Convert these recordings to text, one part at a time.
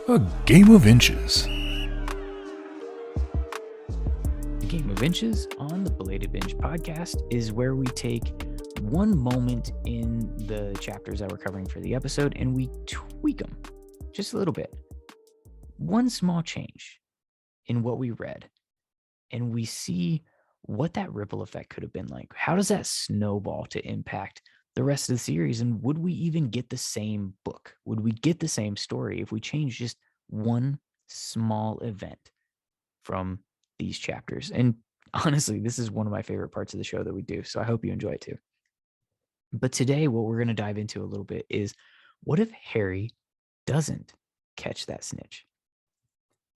A game of inches. A Game of Inches on the Belated Binge podcast is where we take one moment in the chapters that we're covering for the episode and we tweak them just a little bit. One small change in what we read, and we see what that ripple effect could have been like. How does that snowball to impact the rest of the series? And would we even get the same book? Would we get the same story if we change just one small event from these chapters? And honestly, this is one of my favorite parts of the show that we do. So I hope you enjoy it too. But today, what we're going to dive into a little bit is what if Harry doesn't catch that snitch?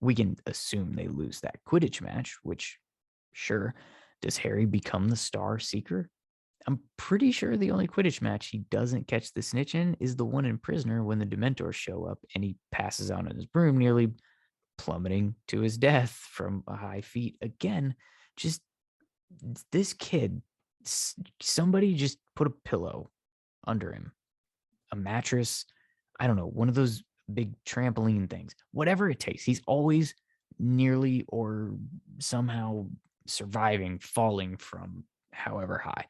We can assume they lose that Quidditch match, which, sure, does Harry become the star seeker? I'm pretty sure the only Quidditch match he doesn't catch the snitch in is the one in Prisoner when the dementors show up and he passes out on his broom, nearly plummeting to his death from a high feat. Again, just this kid, somebody just put a pillow under him, a mattress, I don't know, one of those big trampoline things, whatever it takes. He's always nearly or somehow surviving falling from however high.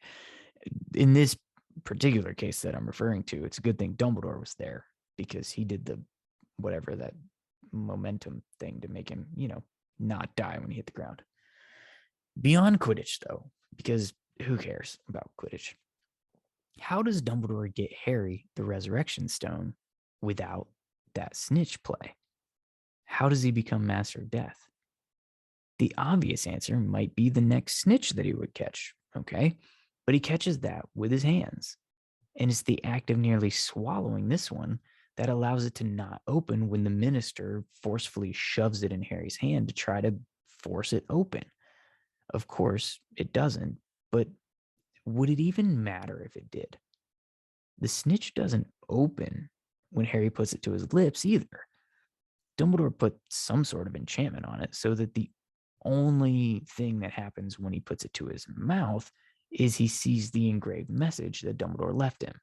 In this particular case that I'm referring to, it's a good thing Dumbledore was there because he did the whatever that momentum thing to make him, not die when he hit the ground. Beyond Quidditch, though, because who cares about Quidditch? How does Dumbledore get Harry the Resurrection Stone without that snitch play? How does he become Master of Death? The obvious answer might be the next snitch that he would catch, okay? But he catches that with his hands. And it's the act of nearly swallowing this one that allows it to not open when the minister forcefully shoves it in Harry's hand to try to force it open. Of course, it doesn't, but would it even matter if it did? The snitch doesn't open when Harry puts it to his lips either. Dumbledore put some sort of enchantment on it so that the only thing that happens when he puts it to his mouth is he sees the engraved message that Dumbledore left him.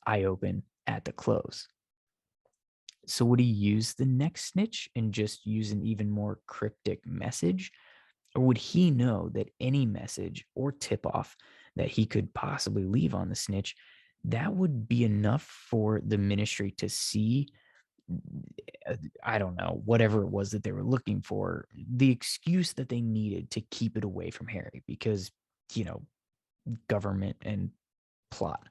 I open at the close. So would he use the next snitch and just use an even more cryptic message? Or would he know that any message or tip-off that he could possibly leave on the snitch, that would be enough for the ministry to see, I don't know, whatever it was that they were looking for, the excuse that they needed to keep it away from Harry because, government and plot.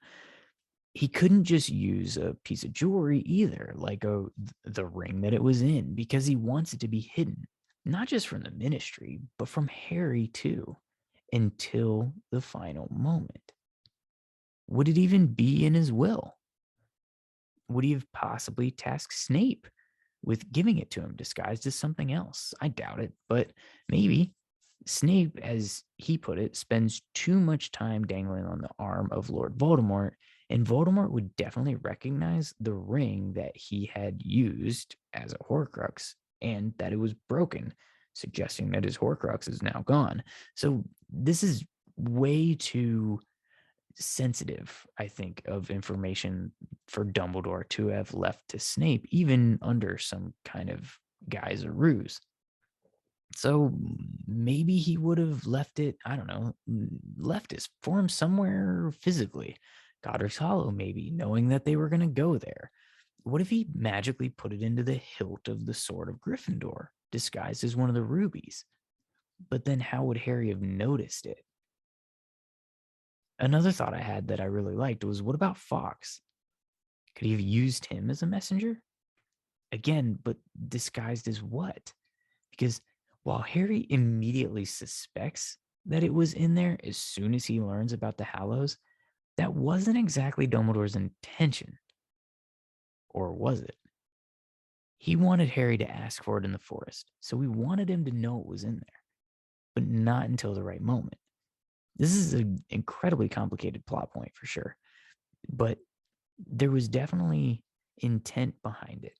He couldn't just use a piece of jewelry either, like the ring that it was in, because he wants it to be hidden, not just from the ministry, but from Harry too, until the final moment. Would it even be in his will? Would he have possibly tasked Snape with giving it to him disguised as something else? I doubt it, but maybe. Snape, as he put it, spends too much time dangling on the arm of Lord Voldemort, and Voldemort would definitely recognize the ring that he had used as a Horcrux and that it was broken, suggesting that his Horcrux is now gone. So this is way too sensitive, I think, of information for Dumbledore to have left to Snape, even under some kind of guise or ruse. So maybe he would have left it, I don't know, left his form somewhere physically. Godric's Hollow, maybe, knowing that they were going to go there. What if he magically put it into the hilt of the sword of Gryffindor, disguised as one of the rubies? But then how would Harry have noticed it? Another thought I had that I really liked was, what about Fox? Could he have used him as a messenger? Again, but disguised as what? Because while Harry immediately suspects that it was in there as soon as he learns about the Hallows, that wasn't exactly Dumbledore's intention. Or was it? He wanted Harry to ask for it in the forest, so he wanted him to know it was in there, but not until the right moment. This is an incredibly complicated plot point for sure, but there was definitely intent behind it.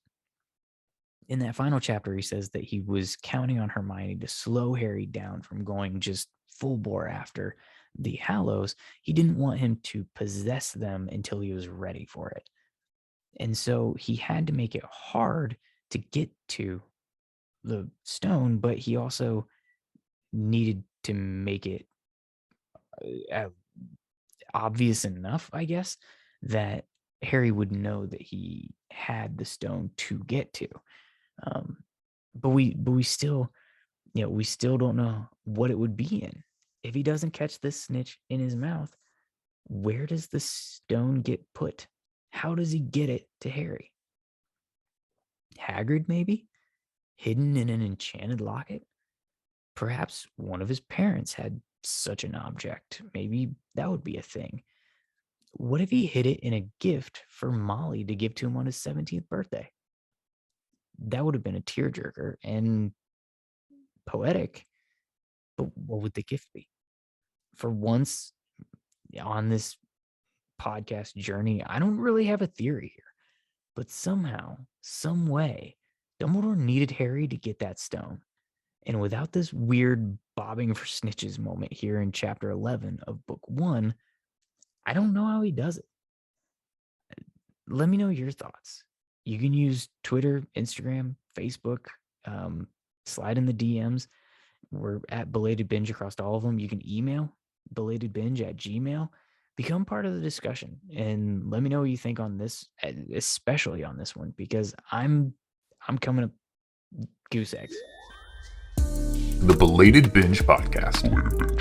In that final chapter, he says that he was counting on Hermione to slow Harry down from going just full bore after the Hallows. He didn't want him to possess them until he was ready for it. And so he had to make it hard to get to the stone, but he also needed to make it uh, obvious enough, I guess, that Harry would know that he had the stone to get to. Um, but we still, we still don't know what it would be in. If he doesn't catch this snitch in his mouth, where does the stone get put? How does he get it to Harry? Hagrid, maybe? Hidden in an enchanted locket? Perhaps one of his parents had such an object. Maybe that would be a thing. What if he hid it in a gift for Molly to give to him on his 17th birthday? That would have been a tearjerker and poetic, but what would the gift be? For once on this podcast journey, I don't really have a theory here, but somehow, some way, Dumbledore needed Harry to get that stone. And without this weird bobbing for snitches moment here in chapter 11 of book 1, I don't know how he does it. Let me know your thoughts. You can use Twitter, Instagram, Facebook, slide in the DMs. We're at Belated Binge across all of them. You can email belatedbinge@gmail.com. Become part of the discussion and let me know what you think on this, especially on this one, because I'm coming up goose eggs. The Belated Binge Podcast.